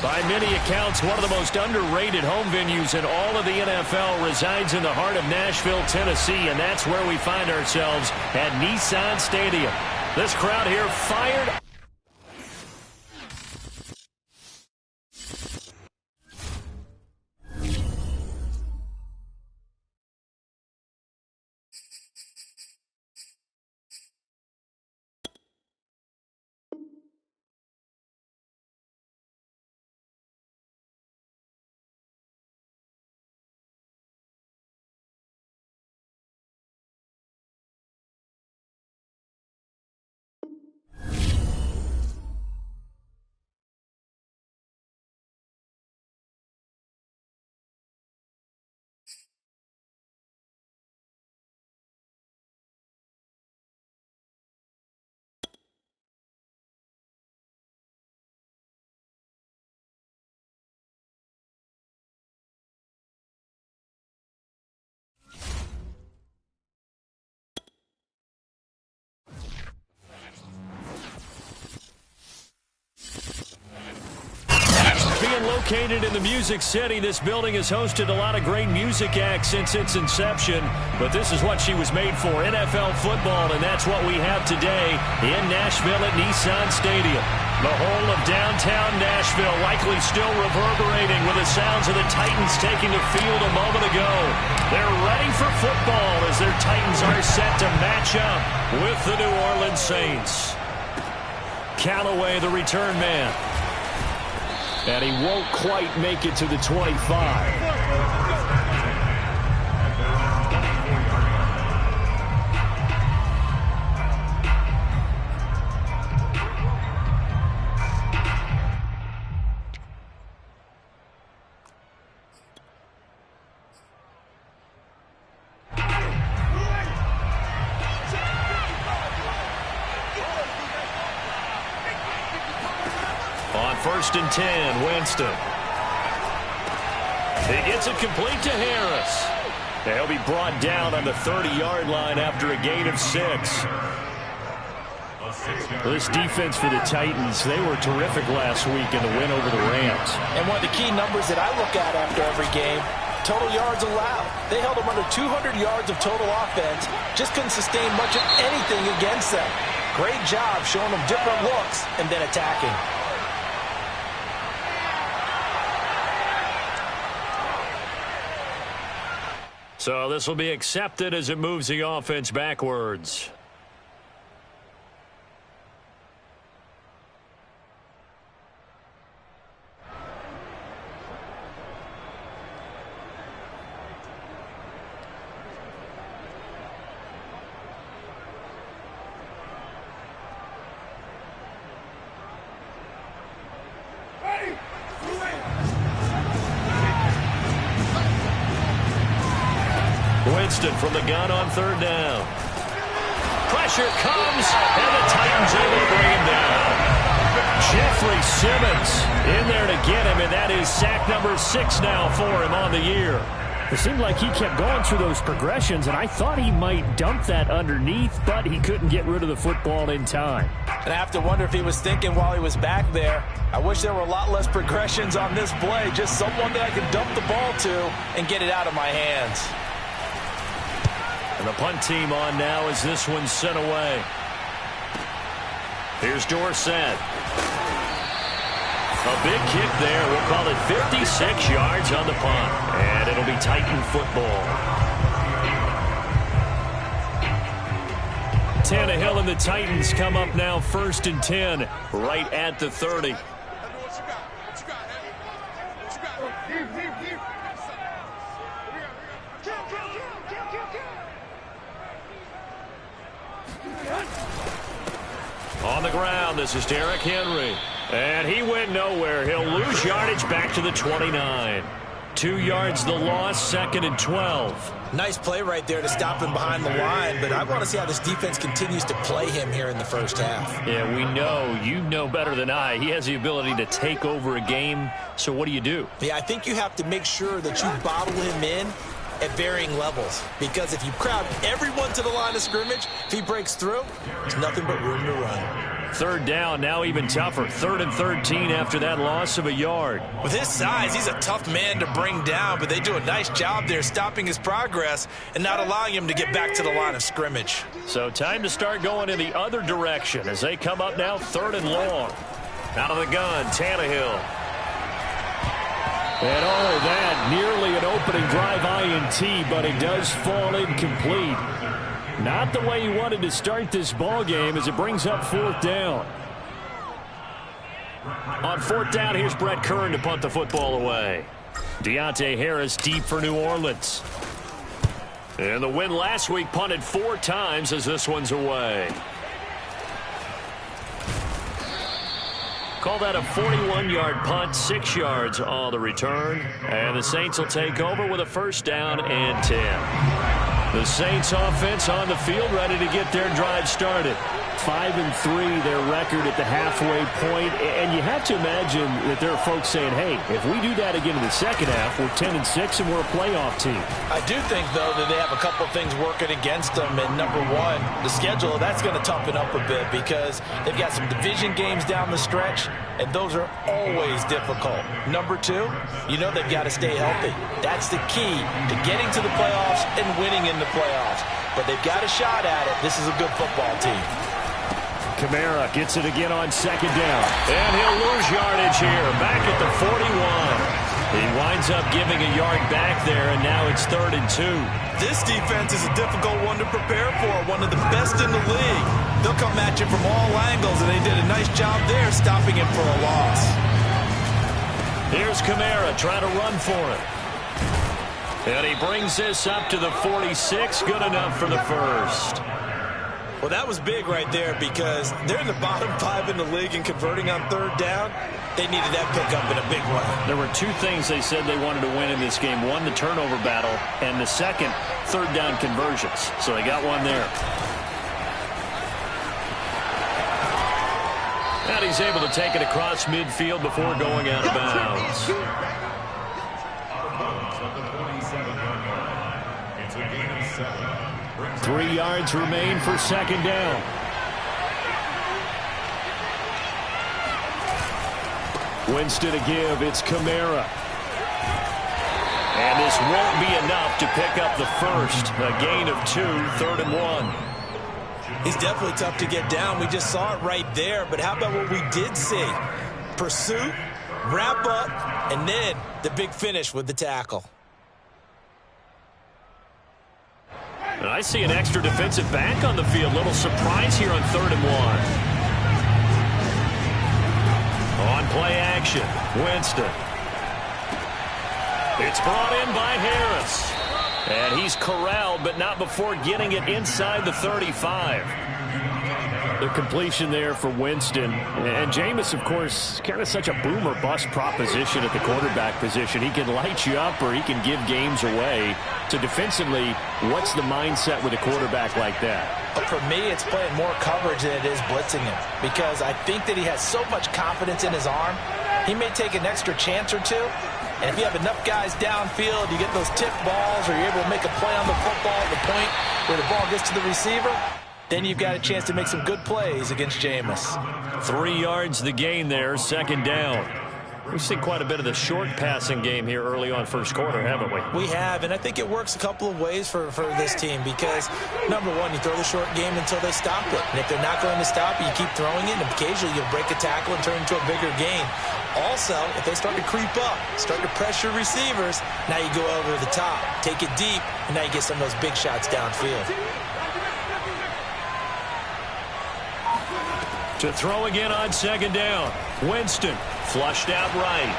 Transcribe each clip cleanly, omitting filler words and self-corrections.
By many accounts, one of the most underrated home venues in all of the NFL resides in the heart of Nashville, Tennessee, and that's where we find ourselves at Nissan Stadium. This crowd here fired. Located in the Music City, this building has hosted a lot of great music acts since its inception, but this is what she was made for, NFL football, and that's what we have today in Nashville at Nissan Stadium. The whole of downtown Nashville likely still reverberating with the sounds of the Titans taking the field a moment ago. They're ready for football as their Titans are set to match up with the New Orleans Saints. Callaway, the return man. And he won't quite make it to the 25. First and 10, Winston. He gets it complete to Harris. He'll be brought down on the 30-yard line after a gain of 6. This defense for the Titans, they were terrific last week in the win over the Rams. And one of the key numbers that I look at after every game, total yards allowed. They held them under 200 yards of total offense, just couldn't sustain much of anything against them. Great job showing them different looks and then attacking. So this will be accepted as it moves the offense backwards. Winston from the gun on third down. Pressure comes, and the Titans able to bring him down. Jeffrey Simmons in there to get him, and that is sack number 6 now for him on the year. It seemed like he kept going through those progressions, and I thought he might dump that underneath, but he couldn't get rid of the football in time. And I have to wonder if he was thinking while he was back there, I wish there were a lot less progressions on this play, just someone that I could dump the ball to and get it out of my hands. And the punt team on now as this one's sent away. Here's Dorsett. A big kick there. We'll call it 56 yards on the punt. And it'll be Titan football. Tannehill and the Titans come up now first and 10 right at the 30. On the ground, this is Derrick Henry. And he went nowhere. He'll lose yardage back to the 29. 2 yards the loss, second and 12. Nice play right there to stop him behind the line, but I want to see how this defense continues to play him here in the first half. Yeah, we know. You know better than I. He has the ability to take over a game, so what do you do? Yeah, I think you have to make sure that you bottle him in at varying levels, because if you crowd everyone to the line of scrimmage, if he breaks through, there's nothing but room to run. Third down, now even tougher. 3rd and 13 after that loss of a yard. With his size, he's a tough man to bring down, but they do a nice job there stopping his progress and not allowing him to get back to the line of scrimmage. So time to start going in the other direction as they come up now 3rd and long. Out of the gun, Tannehill. And all of that, nearly an opening drive INT, but it does fall incomplete. Not the way he wanted to start this ball game as it brings up 4th down. On 4th down, here's Brett Kern to punt the football away. Deontay Harris deep for New Orleans. And the win last week punted 4 times as this one's away. Call that a 41-yard punt, 6 yards on the return. And the Saints will take over with a 1st down and 10. The Saints offense on the field ready to get their drive started. 5-3, their record at the halfway point. And you have to imagine that there are folks saying, hey, if we do that again in the second half, we're 10-6 and we're a playoff team. I do think, though, that they have a couple of things working against them. And number one, the schedule, that's going to toughen up a bit because they've got some division games down the stretch, and those are always difficult. Number two, you know they've got to stay healthy. That's the key to getting to the playoffs and winning in the playoffs. But they've got a shot at it. This is a good football team. Kamara gets it again on 2nd down. And he'll lose yardage here, back at the 41. He winds up giving a yard back there, and now it's 3rd and 2. This defense is a difficult one to prepare for, one of the best in the league. They'll come at you from all angles, and they did a nice job there stopping him for a loss. Here's Kamara trying to run for it. And he brings this up to the 46, good enough for the 1st. Well, that was big right there because they're in the bottom 5 in the league and converting on 3rd down. They needed that pickup in a big way. There were 2 things they said they wanted to win in this game. One, the turnover battle, and the second, 3rd down conversions. So they got one there. And he's able to take it across midfield before going out of bounds. It's a gain of 7. 3 yards remain for 2nd down. Winston to give. It's Kamara. And this won't be enough to pick up the 1st. A gain of 2, 3rd and 1. He's definitely tough to get down. We just saw it right there. But how about what we did see? Pursuit, wrap up, and then the big finish with the tackle. And I see an extra defensive back on the field. Little surprise here on 3rd and 1. On play action, Winston. It's brought in by Harris. And he's corralled, but not before getting it inside the 35. The completion there for Winston. And Jameis, of course, kind of such a boom or bust proposition at the quarterback position. He can light you up or he can give games away. So defensively, what's the mindset with a quarterback like that? For me, it's playing more coverage than it is blitzing him because I think that he has so much confidence in his arm. He may take an extra chance or two. And if you have enough guys downfield, you get those tip balls or you're able to make a play on the football at the point where the ball gets to the receiver, then you've got a chance to make some good plays against Jameis. 3 yards the gain there, 2nd down. We've seen quite a bit of the short passing game here early on 1st quarter, haven't we? We have, and I think it works a couple of ways for this team because, number one, you throw the short game until they stop it. And if they're not going to stop it, you keep throwing it, and occasionally you'll break a tackle and turn it into a bigger gain. Also, if they start to creep up, start to pressure receivers, now you go over the top, take it deep, and now you get some of those big shots downfield. To throw again on 2nd down. Winston flushed out right.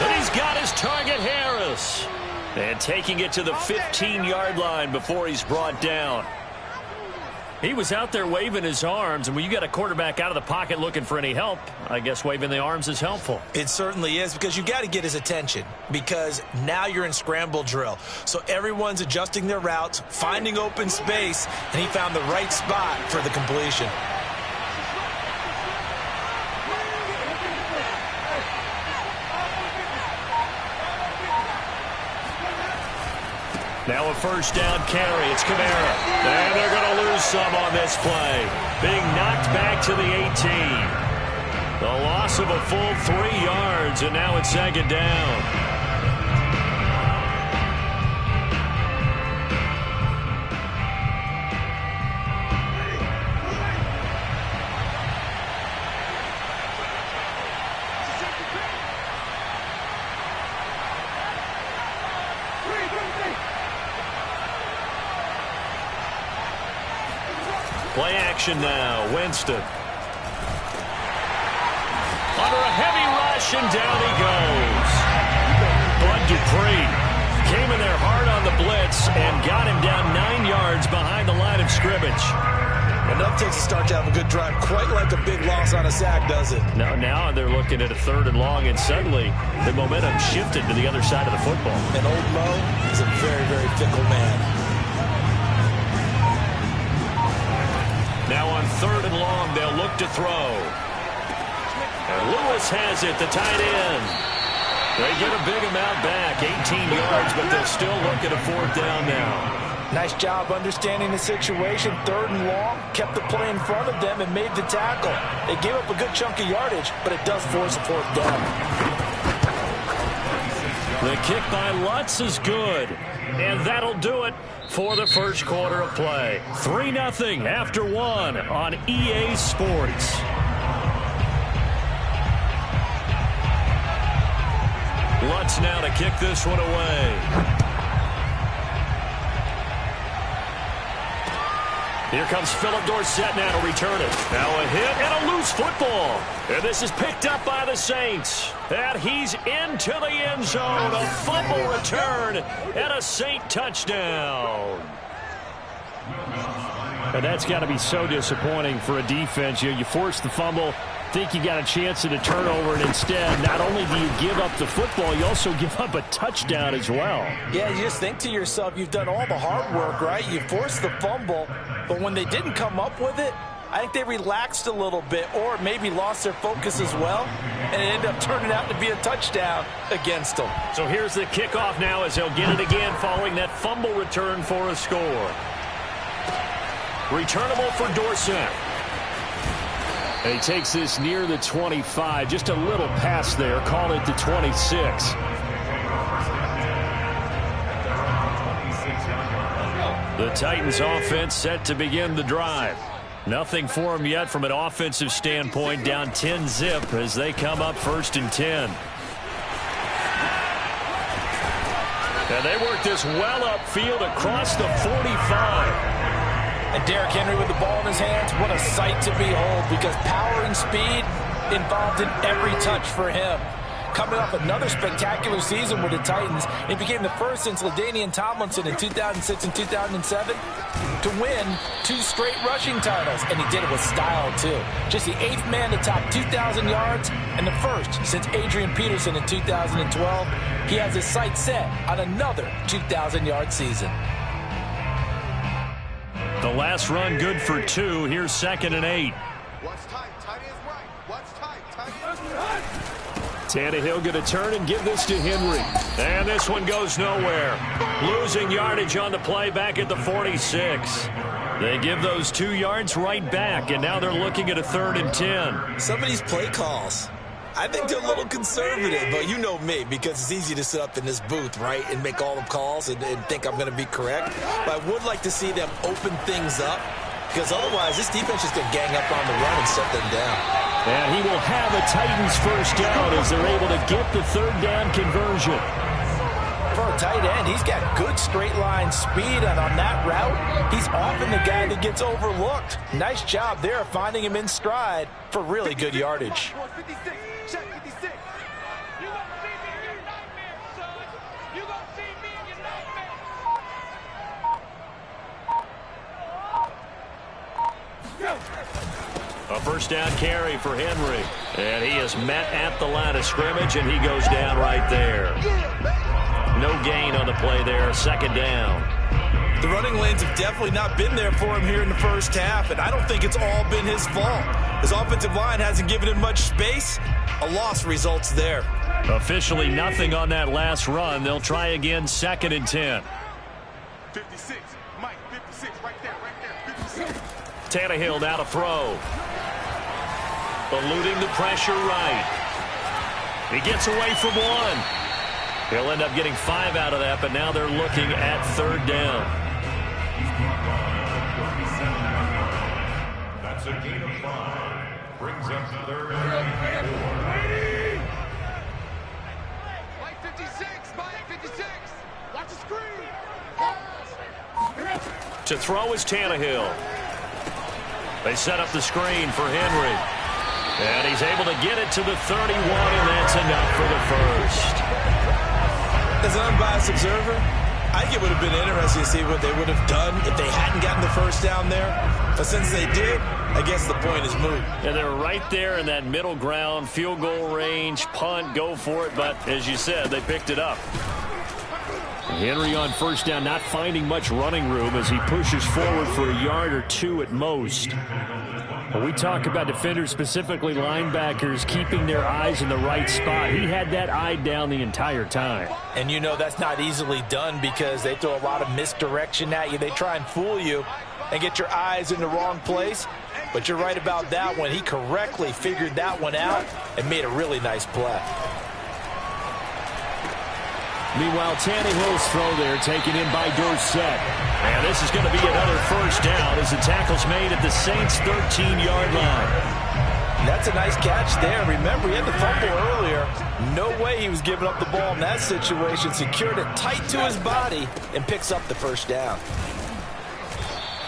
And he's got his target, Harris. And taking it to the 15-yard line before he's brought down. He was out there waving his arms, and when you got a quarterback out of the pocket looking for any help, I guess waving the arms is helpful. It certainly is because you got to get his attention because now you're in scramble drill. So everyone's adjusting their routes, finding open space, and he found the right spot for the completion. Now a first down carry. It's Kamara. And they're going to lose some on this play. Being knocked back to the 18. The loss of a full 3 yards, and now it's second down. Play action now. Winston. Under a heavy rush, and down he goes. Bud Dupree came in there hard on the blitz and got him down 9 yards behind the line of scrimmage. Enough takes to start to have a good drive. Quite like a big loss on a sack, does it? Now they're looking at a 3rd and long, and suddenly the momentum shifted to the other side of the football. And old Mo is a very, very fickle man. Now on 3rd and long, they'll look to throw. And Lewis has it, the tight end. They get a big amount back, 18 yards, but they'll still look at a 4th down now. Nice job understanding the situation. 3rd and long, kept the play in front of them and made the tackle. They gave up a good chunk of yardage, but it does force a 4th down. The kick by Lutz is good, and that'll do it for the first quarter of play. 3-0 after 1 on EA Sports. Lutz now to kick this one away. Here comes Philip Dorsett now to return it. Now a hit and a loose football. And this is picked up by the Saints. And he's into the end zone. A fumble return and a Saint touchdown. And that's got to be so disappointing for a defense. You force the fumble, think you got a chance at a turnover, and instead, not only do you give up the football, you also give up a touchdown as well. Yeah, you just think to yourself, you've done all the hard work, right? You forced the fumble, but when they didn't come up with it, I think they relaxed a little bit or maybe lost their focus as well, and it ended up turning out to be a touchdown against them. So here's the kickoff now as they'll get it again following that fumble return for a score. Returnable for Dorsett. And he takes this near the 25. Just a little pass there. Call it the 26. The Titans offense set to begin the drive. Nothing for them yet from an offensive standpoint. Down 10-zip as they come up 1st and 10. And they work this well upfield across the 45. And Derrick Henry with the ball in his hands, what a sight to behold, because power and speed involved in every touch for him. Coming off another spectacular season with the Titans, he became the first since LaDainian Tomlinson in 2006 and 2007 to win 2 straight rushing titles, and he did it with style too. Just the 8th man to top 2,000 yards and the first since Adrian Peterson in 2012. He has his sights set on another 2,000-yard season. The last run good for 2. Here's 2nd and 8. What's tight? Tight is right. What's tight? Tight is right. Tannehill going to turn and give this to Henry. And this one goes nowhere. Losing yardage on the play back at the 46. They give those 2 yards right back, and now they're looking at a 3rd and 10. Some of these play calls, I think they're a little conservative, but you know me, because it's easy to sit up in this booth, right, and make all the calls and think I'm going to be correct. But I would like to see them open things up, because otherwise this defense is going to gang up on the run and shut them down. And he will have a Titans first down as they're able to get the 3rd down conversion. For a tight end, he's got good straight line speed, and on that route, he's often the guy that gets overlooked. Nice job there finding him in stride for really good yardage. A first down carry for Henry. And he is met at the line of scrimmage, and he goes down right there. No gain on the play there. 2nd down. The running lanes have definitely not been there for him here in the first half, and I don't think it's all been his fault. His offensive line hasn't given him much space. A loss results there. Officially nothing on that last run. They'll try again 2nd and 10. 56. Mike, 56. Right there, 56. Tannehill now to throw. Eluding the pressure right. He gets away from one. He'll end up getting 5 out of that, but now they're looking at 3rd down. That's a gain of 5. Brings up 3rd and 4. Mike, 56. Mike, 56. Watch the screen. To throw is Tannehill. They set up the screen for Henry. And he's able to get it to the 31, and that's enough for the first. As an unbiased observer, I think it would have been interesting to see what they would have done if they hadn't gotten the first down there. But since they did, I guess the point is moot. And they're right there in that middle ground, field goal range, punt, go for it. But as you said, they picked it up. Henry on first down, not finding much running room as he pushes forward for a yard or 2 at most. When we talk about defenders, specifically linebackers, keeping their eyes in the right spot, he had that eye down the entire time. And you know that's not easily done because they throw a lot of misdirection at you. They try and fool you and get your eyes in the wrong place. But you're right about that one. He correctly figured that one out and made a really nice play. Meanwhile, Tannehill's throw there taken in by Dorsett. And this is going to be another first down as the tackle's made at the Saints' 13-yard line. That's a nice catch there. Remember, he had the fumble earlier. No way he was giving up the ball in that situation. Secured it tight to his body and picks up the first down.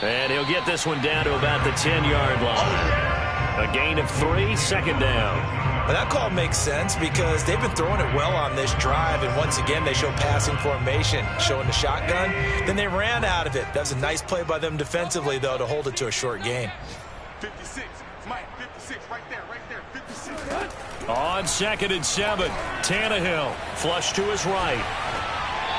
And he'll get this one down to about the 10-yard line. A gain of 3, 2nd down. Well, that call makes sense because they've been throwing it well on this drive, and once again they show passing formation, showing the shotgun. Then they ran out of it. That's a nice play by them defensively, though, to hold it to a short gain. 56. Mike, 56. Right there, 56. On 2nd and 7, Tannehill flush to his right.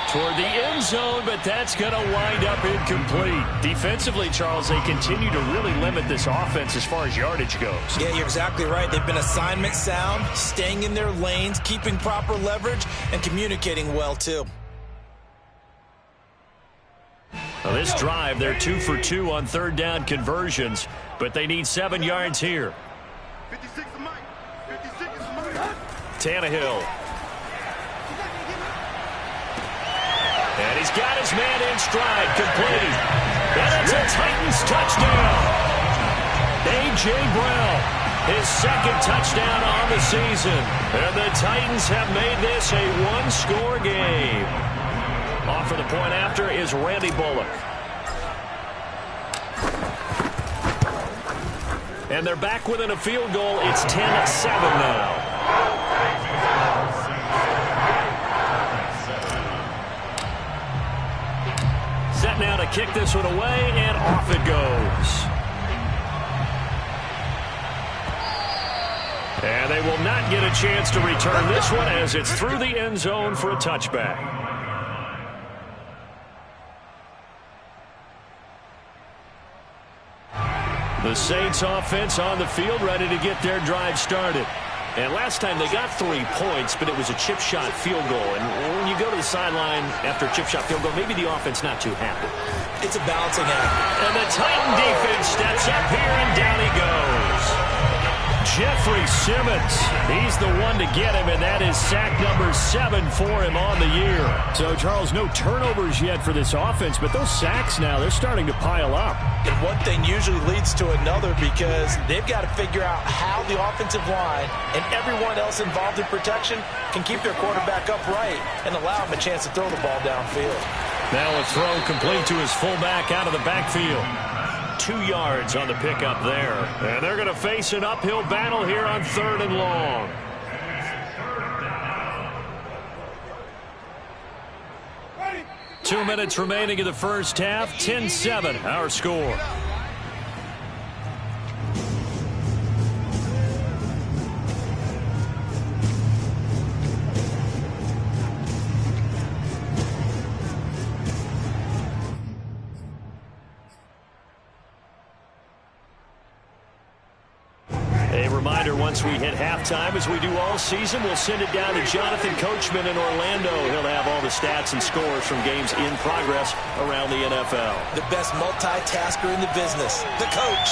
Toward the end zone, but that's going to wind up incomplete. Defensively, Charles, they continue to really limit this offense as far as yardage goes. Yeah, you're exactly right. They've been assignment sound, staying in their lanes, keeping proper leverage, and communicating well, too. Well, this drive, they're 2 for 2 on 3rd down conversions, but they need 7 yards here. 56 is Mike. 56 is Mike. Tannehill. And he's got his man in stride, complete. And it's a Titans touchdown. A.J. Brown, his 2nd touchdown on the season. And the Titans have made this a 1-score game. Off for the point after is Randy Bullock. And they're back within a field goal. It's 10-7 now. Set now to kick this one away, and off it goes. And they will not get a chance to return this one as it's through the end zone for a touchback. The Saints offense on the field ready to get their drive started. And last time they got 3 points, but it was a chip shot field goal. And when you go to the sideline after a chip shot field goal, maybe the offense not too happy. It's a balancing act. And the Titan defense steps up here, and down he goes. Jeffrey Simmons, he's the one to get him, and that is sack number 7 for him on the year. So, Charles, no turnovers yet for this offense, but those sacks now, they're starting to pile up. And one thing usually leads to another because they've got to figure out how the offensive line and everyone else involved in protection can keep their quarterback upright and allow him a chance to throw the ball downfield. Now a throw complete to his fullback out of the backfield. 2 yards on the pickup there. And they're going to face an uphill battle here on 3rd and long. Ready. 2 minutes remaining in the first half. 10-7, our score. once we hit halftime, as we do all season, we'll send it down to Jonathan Coachman in Orlando. He'll have all the stats and scores from games in progress around the NFL. The best multitasker in the business, the coach.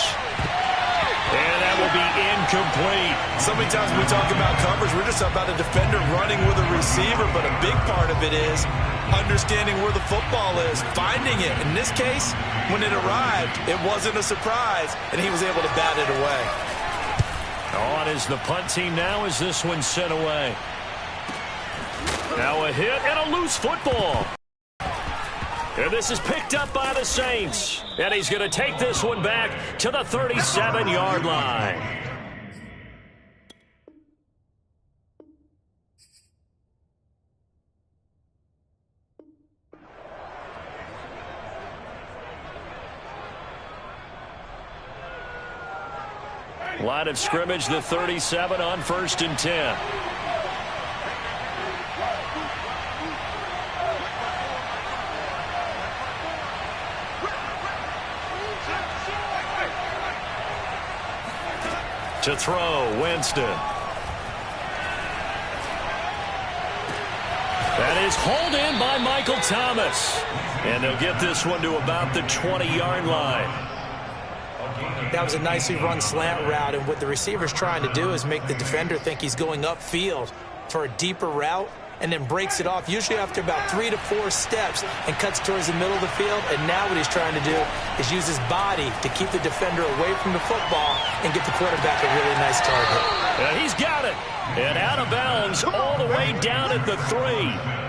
And that will be incomplete. So many times when we talk about coverage, we're just about a defender running with a receiver, but a big part of it is understanding where the football is, finding it. In this case, when it arrived, it wasn't a surprise, and he was able to bat it away. On is the punt team now as this one's sent away. Now a hit and a loose football. And this is picked up by the Saints. And he's going to take this one back to the 37-yard line. Line of scrimmage, the 37 on 1st and 10. To throw, Winston. That is hauled in by Michael Thomas. And they'll get this one to about the 20-yard line. That was a nicely run slant route, and what the receiver's trying to do is make the defender think he's going upfield for a deeper route, and then breaks it off, usually after about 3 to 4 steps, and cuts towards the middle of the field. And now what he's trying to do is use his body to keep the defender away from the football and get the quarterback a really nice target. And he's got it. And out of bounds all the way down at the 3.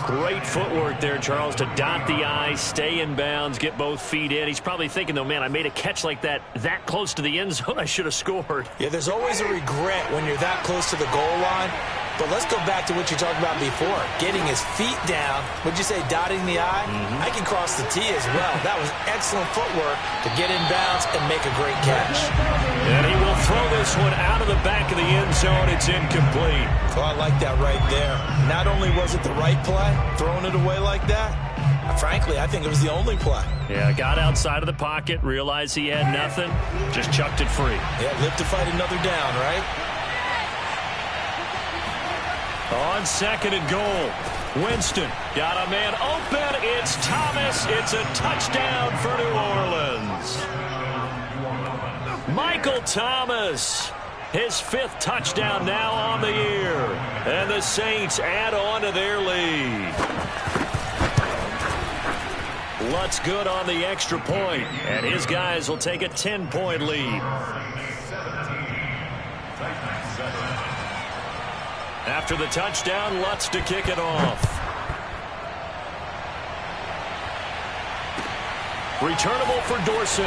Great footwork there, Charles, to dot the I, stay in bounds, get both feet in. He's probably thinking, though, man, I made a catch like that close to the end zone. I should have scored. Yeah, there's always a regret when you're that close to the goal line. But let's go back to what you talked about before. Getting his feet down. Would you say dotting the I? I can cross the T as well. That was excellent footwork to get in bounds and make a great catch. And he will throw this one out of the back of the end zone. It's incomplete. Oh, I like that right there. Not only was it the right play, throwing it away like that, frankly, I think it was the only play. Yeah, got outside of the pocket, realized he had nothing, just chucked it free. Yeah, live to fight another down, right? On 2nd and goal, Winston got a man open. It's Thomas. It's a touchdown for New Orleans. Michael Thomas, his 5th touchdown now on the year. And the Saints add on to their lead. Lutz good on the extra point, and his guys will take a 10-point lead. After the touchdown, Lutz to kick it off. Returnable for Dorsett.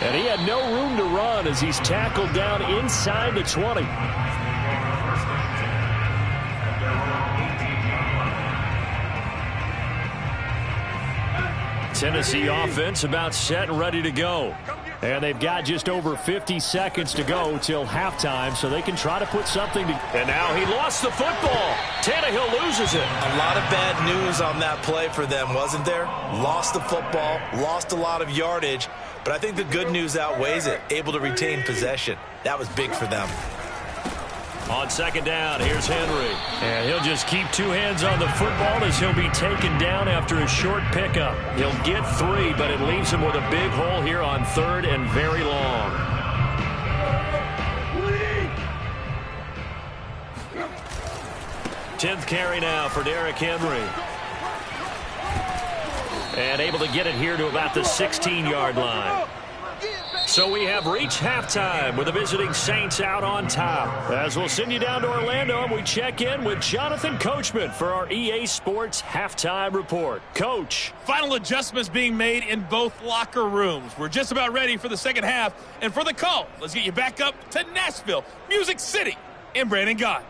And he had no room to run as he's tackled down inside the 20. Tennessee offense about set and ready to go. And they've got just over 50 seconds to go till halftime, so they can try to put something to... And now he lost the football. Tannehill loses it. A lot of bad news on that play for them, wasn't there? Lost the football, lost a lot of yardage, but I think the good news outweighs it. Able to retain possession. That was big for them. On 2nd down, here's Henry. And he'll just keep 2 hands on the football as he'll be taken down after a short pickup. He'll get 3, but it leaves him with a big hole here on 3rd and very long. Tenth carry now for Derrick Henry. And able to get it here to about the 16-yard line. So we have reached halftime with the visiting Saints out on top. As we'll send you down to Orlando, and we check in with Jonathan Coachman for our EA Sports Halftime Report. Coach. Final adjustments being made in both locker rooms. We're just about ready for the second half. And for the call, let's get you back up to Nashville, Music City, and Brandon Gott.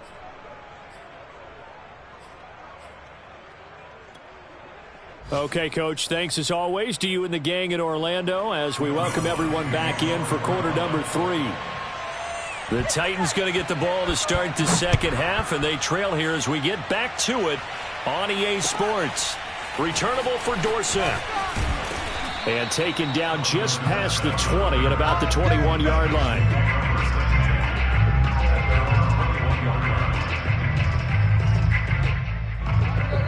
Okay, Coach, thanks as always to you and the gang in Orlando as we welcome everyone back in for quarter number 3. The Titans going to get the ball to start the second half, and they trail here as we get back to it on EA Sports. Returnable for Dorsett. And taken down just past the 20 at about the 21-yard line.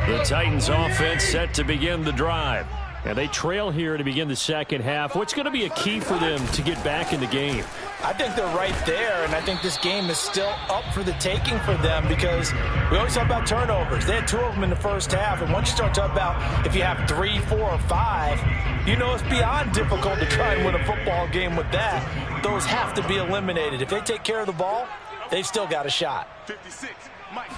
The Titans offense set to begin the drive. And they trail here to begin the second half. What's going to be a key for them to get back in the game? I think they're right there, and I think this game is still up for the taking for them because we always talk about turnovers. They had 2 of them in the first half, and once you start talking about if you have 3, 4, or 5, you know it's beyond difficult to try and win a football game with that. Those have to be eliminated. If they take care of the ball, they've still got a shot. 56, Mike.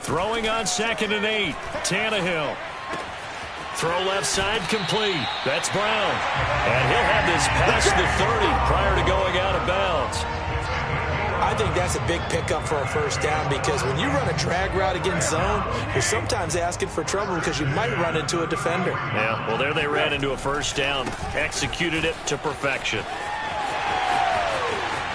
Throwing on 2nd and 8. Tannehill. Throw left side complete. That's Brown. And he'll have this past the 30 prior to going out of bounds. I think that's a big pickup for a first down because when you run a drag route against zone, you're sometimes asking for trouble because you might run into a defender. Yeah, well, there they ran into a first down. Executed it to perfection.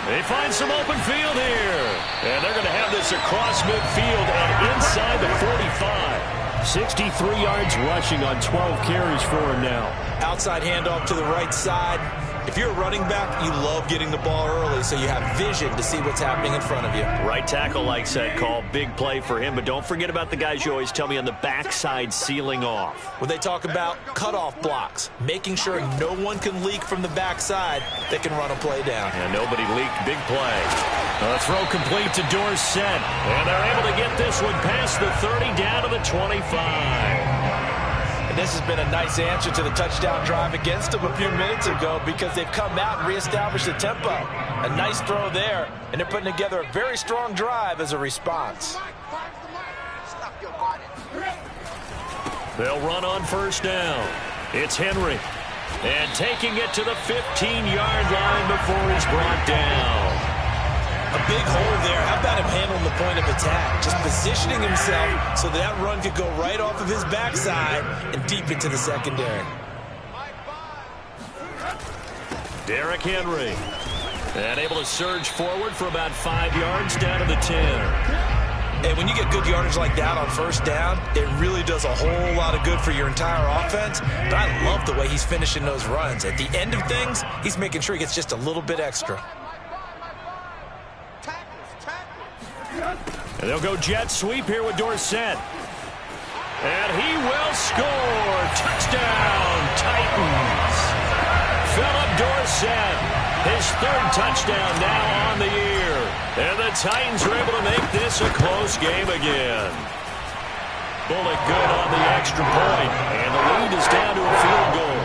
They find some open field here. And they're going to have this across midfield and inside the 45. 63 yards rushing on 12 carries for him now. Outside handoff to the right side. If you're a running back, you love getting the ball early so you have vision to see what's happening in front of you. Right tackle likes that call. Big play for him. But don't forget about the guys you always tell me on the backside sealing off. When they talk about cutoff blocks, making sure no one can leak from the backside, they can run a play down. And nobody leaked. Big play. A throw complete to Dorsett. And they're able to get this one past the 30 down to the 25. This has been a nice answer to the touchdown drive against them a few minutes ago because they've come out and reestablished the tempo. A nice throw there, and they're putting together a very strong drive as a response. They'll run on first down. It's Henry. And taking it to the 15-yard line before he's brought down. A big hole there. How about him handling the point of attack? Just positioning himself so that run could go right off of his backside and deep into the secondary. Derrick Henry. And able to surge forward for about 5 yards down to the 10. And when you get good yardage like that on first down, it really does a whole lot of good for your entire offense. But I love the way he's finishing those runs. At the end of things, he's making sure he gets just a little bit extra. And they'll go jet sweep here with Dorsett. And he will score. Touchdown, Titans. Philip Dorsett, his 3rd touchdown now on the year. And the Titans are able to make this a close game again. Bullock good on the extra point. And the lead is down to a field goal.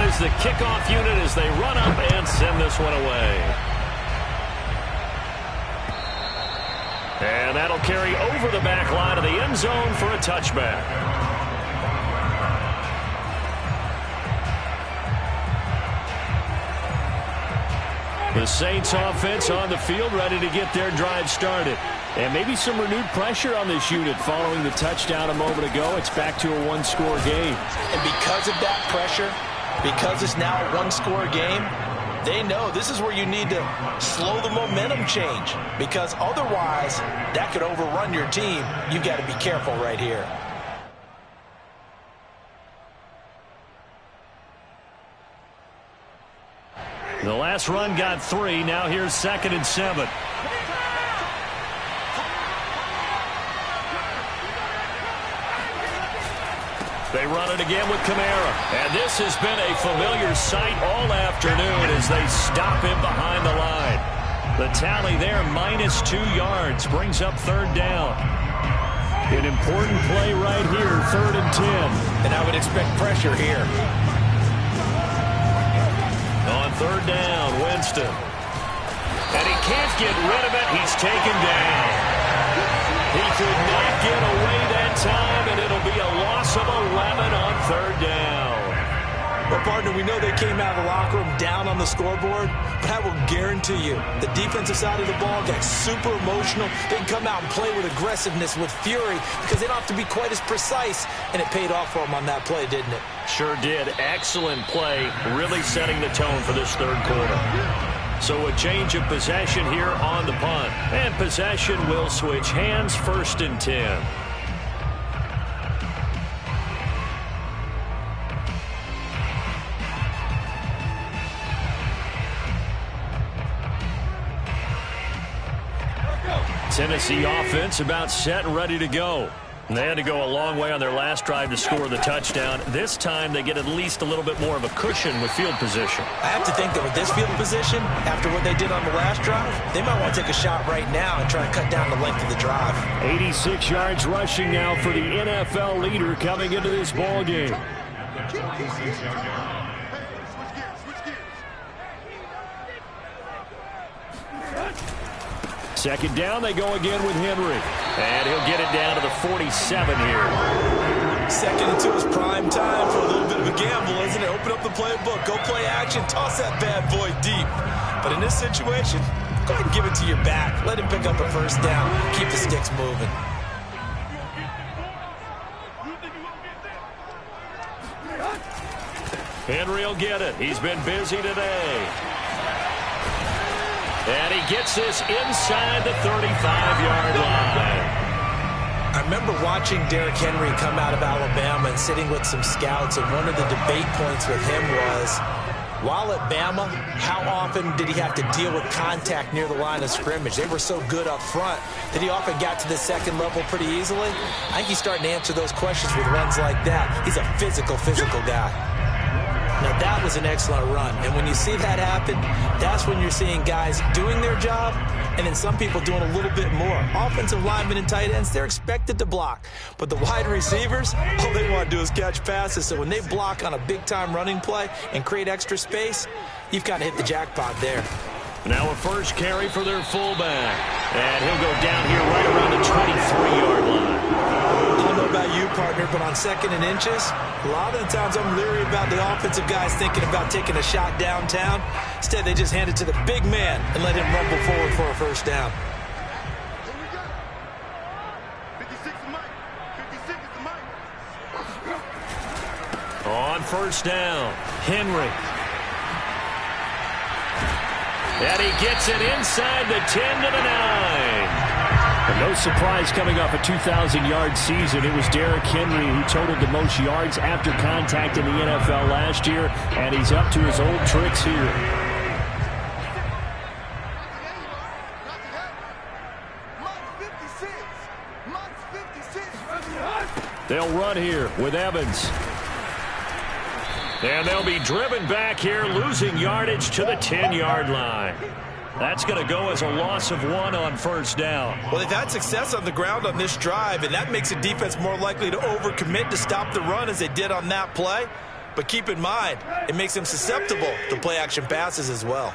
Is the kickoff unit as they run up and send this one away. And that'll carry over the back line of the end zone for a touchback. The Saints offense on the field ready to get their drive started. And maybe some renewed pressure on this unit following the touchdown a moment ago. It's back to a 1-score game. And because of that pressure, because it's now a 1-score game, they know this is where you need to slow the momentum change because otherwise that could overrun your team. You've got to be careful right here. The last run got 3. Now here's 2nd and 7. They run it again with Kamara. And this has been a familiar sight all afternoon as they stop him behind the line. The tally there, -2 yards, brings up 3rd down. An important play right here, 3rd and 10. And I would expect pressure here. On 3rd down, Winston. And he can't get rid of it. He's taken down. He could not get away that time, and it'll be a loss of 11 on 3rd down. Well, partner, we know they came out of the locker room down on the scoreboard, but I will guarantee you the defensive side of the ball got super emotional. They can come out and play with aggressiveness, with fury, because they don't have to be quite as precise, and it paid off for them on that play, didn't it? Sure did. Excellent play, really setting the tone for this 3rd quarter. So a change of possession here on the punt. And possession will switch hands, 1st and 10. Tennessee offense about set and ready to go. And they had to go a long way on their last drive to score the touchdown. This time they get at least a little bit more of a cushion with field position. I have to think that with this field position, after what they did on the last drive, they might want to take a shot right now and try to cut down the length of the drive. 86 yards rushing now for the NFL leader coming into this ball game. Second down, they go again with Henry. And he'll get it down to the 47 here. Second into his prime time for a little bit of a gamble, isn't it? Open up the playbook, go play action, toss that bad boy deep. But in this situation, go ahead and give it to your back. Let him pick up a first down. Keep the sticks moving. Henry will get it. He's been busy today. And he gets this inside the 35-yard line. I remember watching Derrick Henry come out of Alabama and sitting with some scouts, and one of the debate points with him was, while at Bama, how often did he have to deal with contact near the line of scrimmage? They were so good up front that he often got to the second level pretty easily. I think he's starting to answer those questions with runs like that. He's a physical guy. Now, that was an excellent run. And when you see that happen, that's when you're seeing guys doing their job and then some people doing a little bit more. Offensive linemen and tight ends, they're expected to block. But the wide receivers, all they want to do is catch passes. So when they block on a big-time running play and create extra space, you've kind of hit the jackpot there. Now a first carry for their fullback. And he'll go down here right around the 23-yard line. I don't know about you, partner, but on second and inches, a lot of the times I'm leery about the offensive guys thinking about taking a shot downtown. Instead, they just hand it to the big man and let him rumble forward for a first down. Here we go. 56 is Mike. 56 is the Mike. On first down, Henry. And he gets it inside the 10 to the 9. And no surprise coming off a 2,000-yard season. It was Derrick Henry who totaled the most yards after contact in the NFL last year, and he's up to his old tricks here. They'll run here with Evans. And they'll be driven back here, losing yardage to the 10-yard line. That's going to go as a loss of 1 on first down. Well, they've had success on the ground on this drive, and that makes a defense more likely to overcommit to stop the run as they did on that play. But keep in mind, it makes them susceptible to play-action passes as well.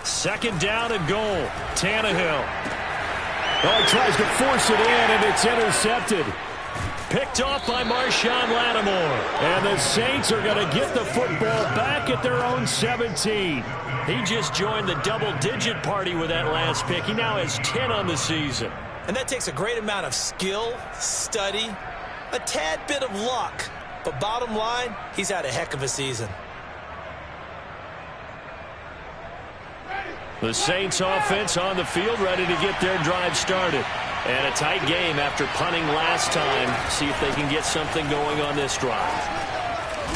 Second down and goal. Tannehill. Oh, he tries to force it in, and it's intercepted. Picked off by Marshawn Lattimore. And the Saints are going to get the football back at their own 17. He just joined the double-digit party with that last pick. He now has 10 on the season. And that takes a great amount of skill, study, a tad bit of luck. But bottom line, he's had a heck of a season. The Saints offense on the field, ready to get their drive started. And a tight game after punting last time. See if they can get something going on this drive.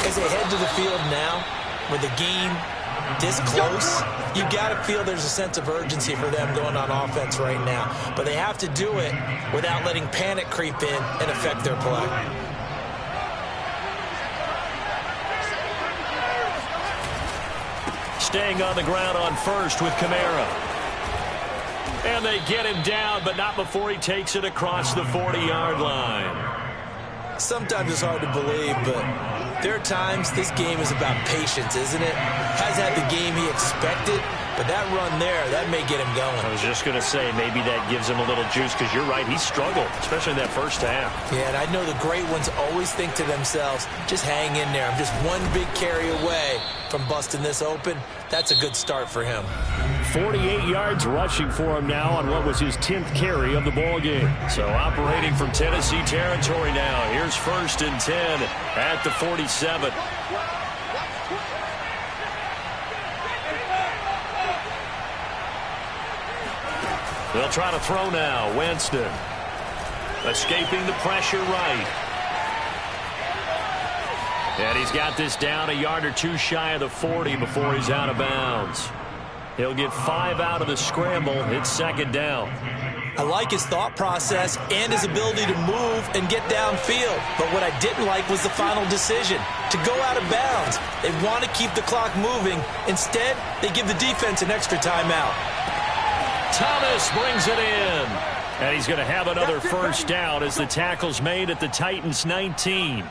As they head to the field now, with the game this close, you got to feel there's a sense of urgency for them going on offense right now. But they have to do it without letting panic creep in and affect their play. Staying on the ground on first with Kamara. And they get him down, but not before he takes it across the 40-yard line. Sometimes it's hard to believe, but there are times this game is about patience, isn't it? Has had the game he expected, but that run there, that may get him going. I was just going to say, maybe that gives him a little juice, because you're right, he struggled, especially in that first half. Yeah, and I know the great ones always think to themselves, just hang in there. I'm just one big carry away from busting this open. That's a good start for him. 48 yards rushing for him now on what was his 10th carry of the ball game. So operating from Tennessee territory now. Here's first and 10 at the 47. They'll try to throw now. Winston escaping the pressure right. And he's got this down a yard or two shy of the 40 before he's out of bounds. He'll get 5 out of the scramble. It's second down. I like his thought process and his ability to move and get downfield. But what I didn't like was the final decision, to go out of bounds. They want to keep the clock moving. Instead, they give the defense an extra timeout. Thomas brings it in. And he's going to have another first down as the tackle's made at the Titans' 19.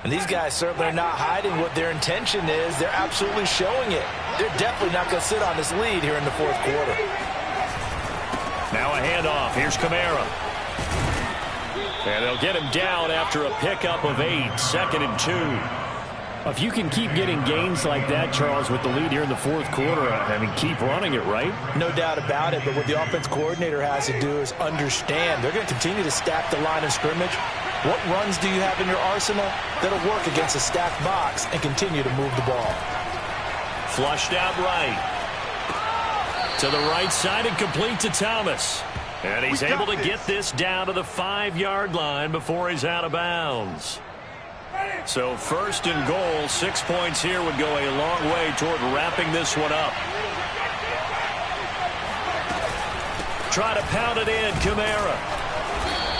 And these guys certainly are not hiding what their intention is. They're absolutely showing it. They're definitely not going to sit on this lead here in the fourth quarter. Now a handoff. Here's Kamara. And they'll get him down after a pickup of 8. Second and 2. If you can keep getting gains like that, Charles, with the lead here in the fourth quarter, I mean, keep running it, right? No doubt about it, but what the offense coordinator has to do is understand. They're going to continue to stack the line of scrimmage. What runs do you have in your arsenal that'll work against a stacked box and continue to move the ball? Flushed out right. To the right side and complete to Thomas. And he's able to get this down to the 5-yard line before he's out of bounds. So first and goal, 6 points here would go a long way toward wrapping this one up. Try to pound it in, Kamara.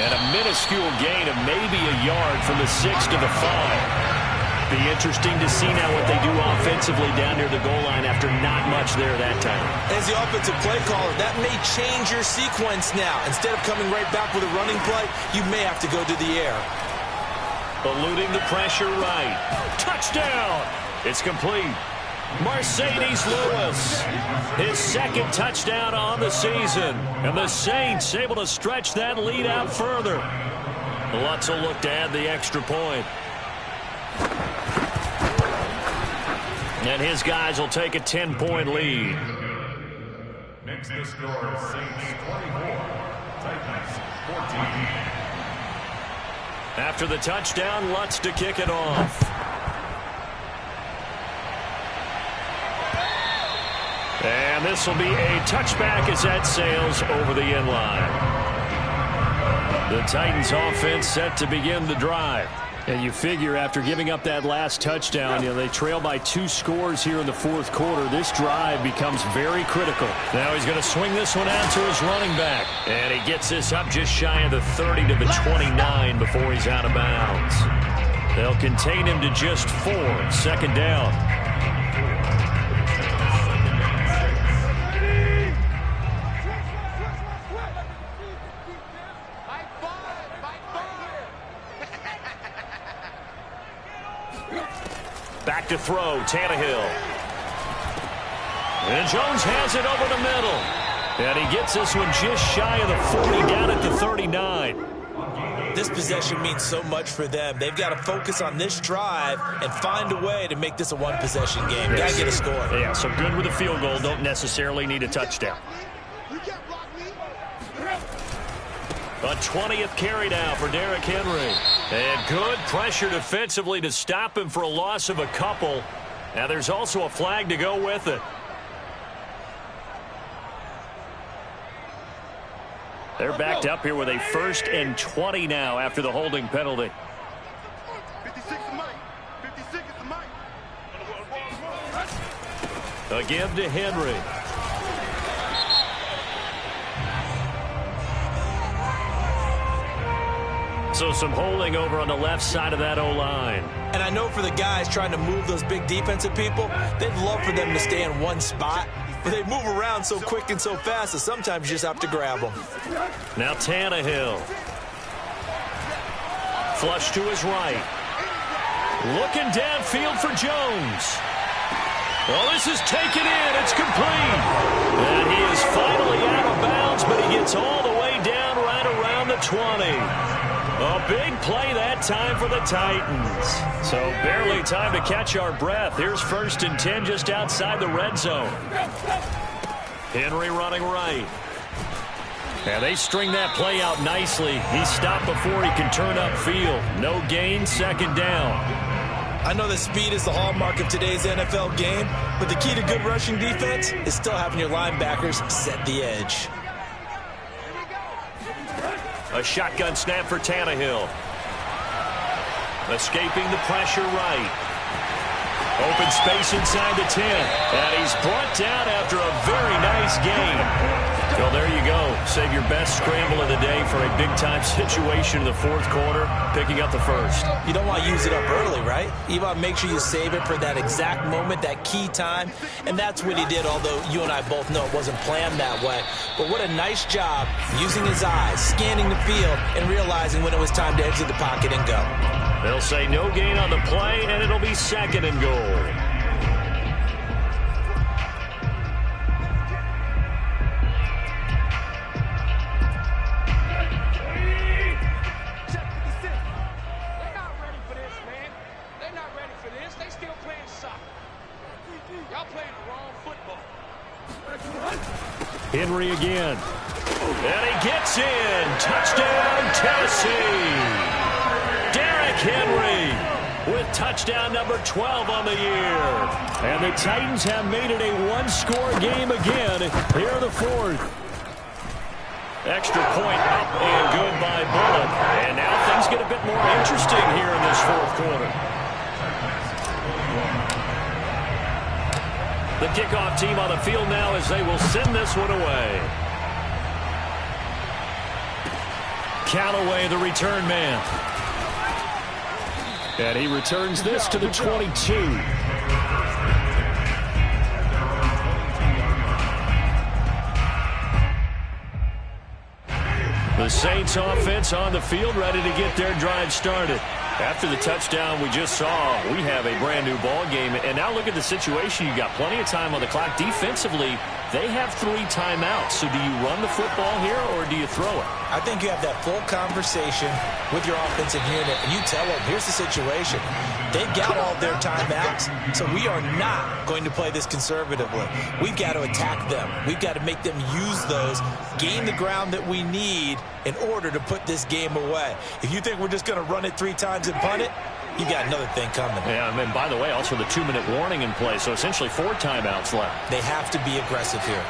And a minuscule gain of maybe a yard from the 6 to the 5. Be interesting to see now what they do offensively down near the goal line after not much there that time. As the offensive play caller, that may change your sequence now. Instead of coming right back with a running play, you may have to go to the air. Eluding the pressure right. Touchdown! It's complete. Mercedes Lewis, his second touchdown on the season. And the Saints able to stretch that lead out further. Lutz will look to add the extra point. And his guys will take a 10-point lead. Makes the score Saints 24, Titans 14. After the touchdown, Lutz to kick it off. And this will be a touchback as that sails over the end line. The Titans offense set to begin the drive. And you figure after giving up that last touchdown, they trail by 2 scores here in the fourth quarter. This drive becomes very critical. Now he's going to swing this one out to his running back. And he gets this up just shy of the 30 to the 29 before he's out of bounds. They'll contain him to just 4. Second down. Back to throw, Tannehill. And Jones has it over the middle. And he gets this one just shy of the 40 down at the 39. This possession means so much for them. They've got to focus on this drive and find a way to make this a one-possession game. Got to get a score. Yeah, so good with a field goal. Don't necessarily need a touchdown. A 20th carry now for Derrick Henry. And good pressure defensively to stop him for a loss of a couple. Now there's also a flag to go with it. They're backed up here with a 1st and 20 now after the holding penalty. 56 is Mike. 56 is Mike. Again to Henry. So some holding over on the left side of that O-line. And I know for the guys trying to move those big defensive people, they'd love for them to stay in one spot. But they move around so quick and so fast that sometimes you just have to grab them. Now Tannehill. Flush to his right. Looking downfield for Jones. Well, this is taken in. It's complete. And he is finally out of bounds, but he gets all the way down right around the 20. A big play that time for the Titans. So barely time to catch our breath. Here's 1st and 10 just outside the red zone. Henry running right. And they string that play out nicely. He's stopped before he can turn upfield. No gain, second down. I know that speed is the hallmark of today's NFL game, but the key to good rushing defense is still having your linebackers set the edge. A shotgun snap for Tannehill. Escaping the pressure right. Open space inside the 10. And he's brought down after a very nice gain. Well, there you go. Save your best scramble of the day for a big-time situation in the fourth quarter, picking up the first. You don't want to use it up early, right? You want to make sure you save it for that exact moment, that key time. And that's what he did, although you and I both know it wasn't planned that way. But what a nice job using his eyes, scanning the field, and realizing when it was time to exit the pocket and go. They'll say no gain on the play, and it'll be second and goal. Henry again. And he gets in. Touchdown, Tennessee. Derrick Henry with touchdown number 12 on the year. And the Titans have made it a one-score game again here in the fourth. Extra point up and good by Bullock. And now things get a bit more interesting here in this fourth quarter. The kickoff team on the field now as they will send this one away. Callaway, the return man. And he returns this to the 22. The Saints offense on the field, ready to get their drive started. After the touchdown we just saw, we have a brand new ball game. And now look at the situation. You've got plenty of time on the clock. Defensively, they have 3 timeouts. So do you run the football here or do you throw it? I think you have that full conversation with your offensive unit, and you tell them, here's the situation. They've got all their timeouts, so we are not going to play this conservatively. We've got to attack them. We've got to make them use those, gain the ground that we need in order to put this game away. If you think we're just going to run it 3 times and punt it, you got another thing coming. Yeah, and by the way, also the 2-minute warning in play, so essentially 4 timeouts left. They have to be aggressive here.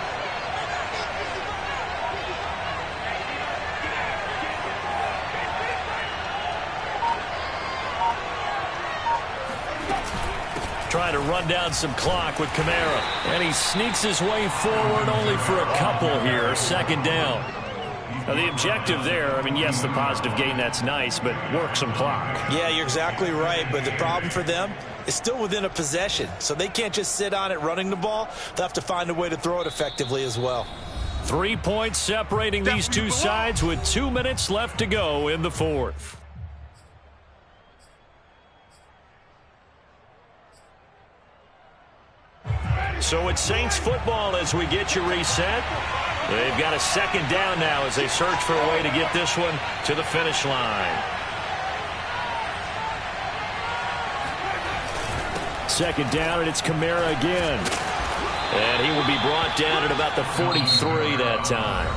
Trying to run down some clock with Kamara. And he sneaks his way forward only for a couple here. Second down. Now the objective there, I mean, yes, the positive gain, that's nice, but work some clock. Yeah, you're exactly right, but the problem for them is still within a possession, so they can't just sit on it running the ball. They'll have to find a way to throw it effectively as well. 3 points separating these two sides with 2 minutes left to go in the fourth. So it's Saints football as we get you reset. They've got a second down now as they search for a way to get this one to the finish line. Second down, and it's Kamara again. And he will be brought down at about the 43 that time.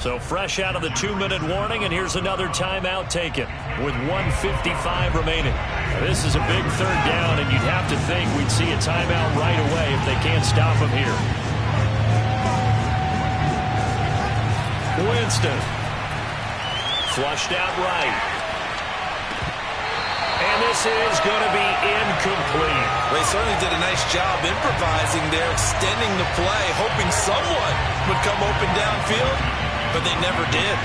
So fresh out of the 2-minute warning, and here's another timeout taken with 1:55 remaining. This is a big third down, and you'd have to think we'd see a timeout right away if they can't stop him here. Winston. Flushed out right. And this is going to be incomplete. They certainly did a nice job improvising there, extending the play, hoping someone would come open downfield, but they never did.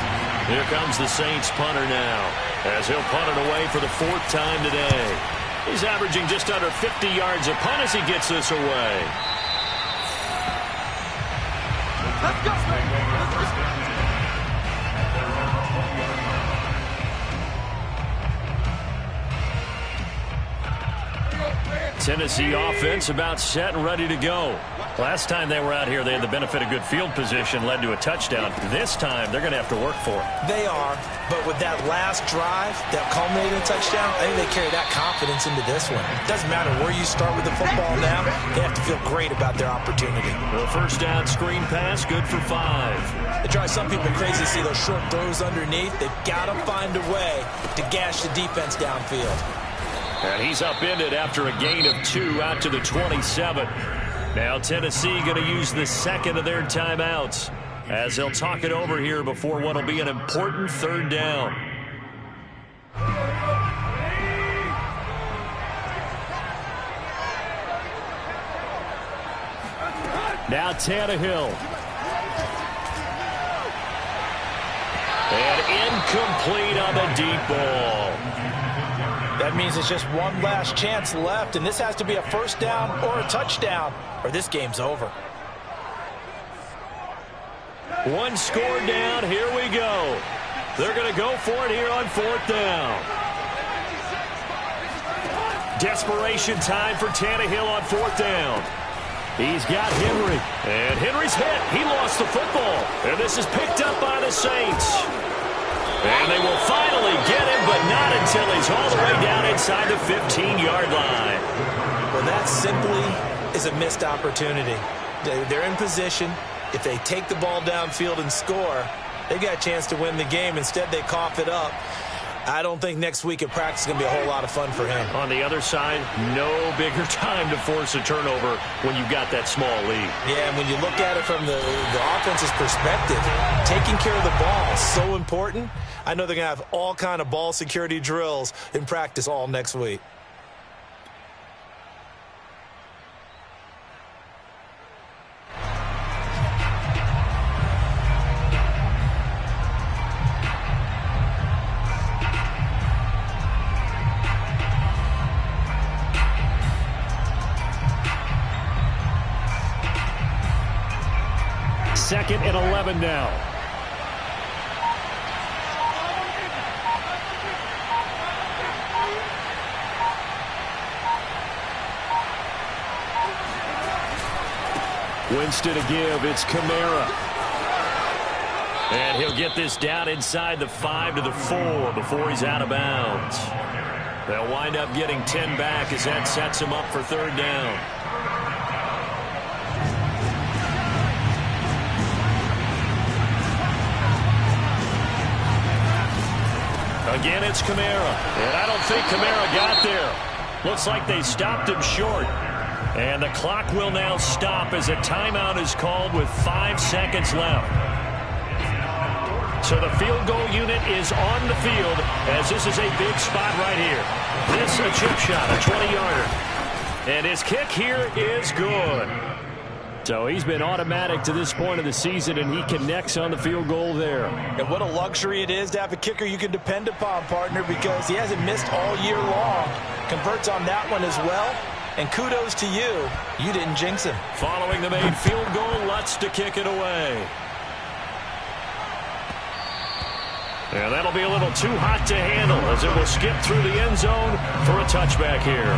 Here comes the Saints punter now, as he'll punt it away for the 4th time today. He's averaging just under 50 yards a punt as he gets this away. Let's go, Tennessee offense about set and ready to go. Last time they were out here, they had the benefit of good field position, led to a touchdown. This time, they're going to have to work for it. They are, but with that last drive that culminated in a touchdown, I think they carry that confidence into this one. It doesn't matter where you start with the football now, they have to feel great about their opportunity. The first down screen pass, good for 5. It drives some people crazy to see those short throws underneath. They've got to find a way to gash the defense downfield. And he's upended after a gain of 2 out to the 27. Now Tennessee going to use the second of their timeouts as they'll talk it over here before what will be an important third down. Now Tannehill. And incomplete on the deep ball. That means it's just one last chance left, and this has to be a first down or a touchdown, or this game's over. One score down. Here we go. They're going to go for it here on 4th down. Desperation time for Tannehill on 4th down. He's got Henry. And Henry's hit. He lost the football. And this is picked up by the Saints. And they will finally get him, but not until he's all the way down inside the 15-yard line. Well, that simply is a missed opportunity. They're in position. If they take the ball downfield and score, they got a chance to win the game. Instead, they cough it up. I don't think next week at practice is going to be a whole lot of fun for him. On the other side, no bigger time to force a turnover when you've got that small lead. Yeah, and when you look at it from the offense's perspective, taking care of the ball is so important. I know they're going to have all kind of ball security drills in practice all next week. Second and 11 now. Winston to give. It's Kamara. And he'll get this down inside the 5 to the 4 before he's out of bounds. They'll wind up getting 10 back as that sets him up for 3rd down. Again, it's Kamara. And I don't think Kamara got there. Looks like they stopped him short. And the clock will now stop as a timeout is called with 5 seconds left. So the field goal unit is on the field as this is a big spot right here. This a chip shot, a 20-yarder. And his kick here is good. So he's been automatic to this point of the season, and he connects on the field goal there. And what a luxury it is to have a kicker you can depend upon, partner, because he hasn't missed all year long. Converts on that one as well. And kudos to you. You didn't jinx him. Following the made field goal, Lutz to kick it away. And that'll be a little too hot to handle as it will skip through the end zone for a touchback here.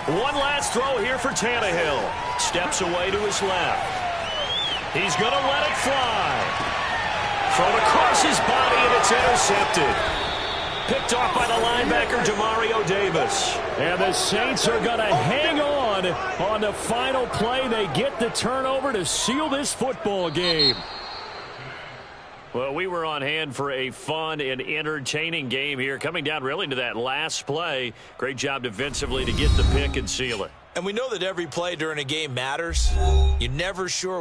One last throw here for Tannehill. Steps away to his left. He's going to let it fly. Thrown across his body, and it's intercepted. Picked off by the linebacker, Demario Davis. And the Saints are going to hang on the final play. They get the turnover to seal this football game. Well, we were on hand for a fun and entertaining game here. Coming down really to that last play. Great job defensively to get the pick and seal it. And we know that every play during a game matters. You're never sure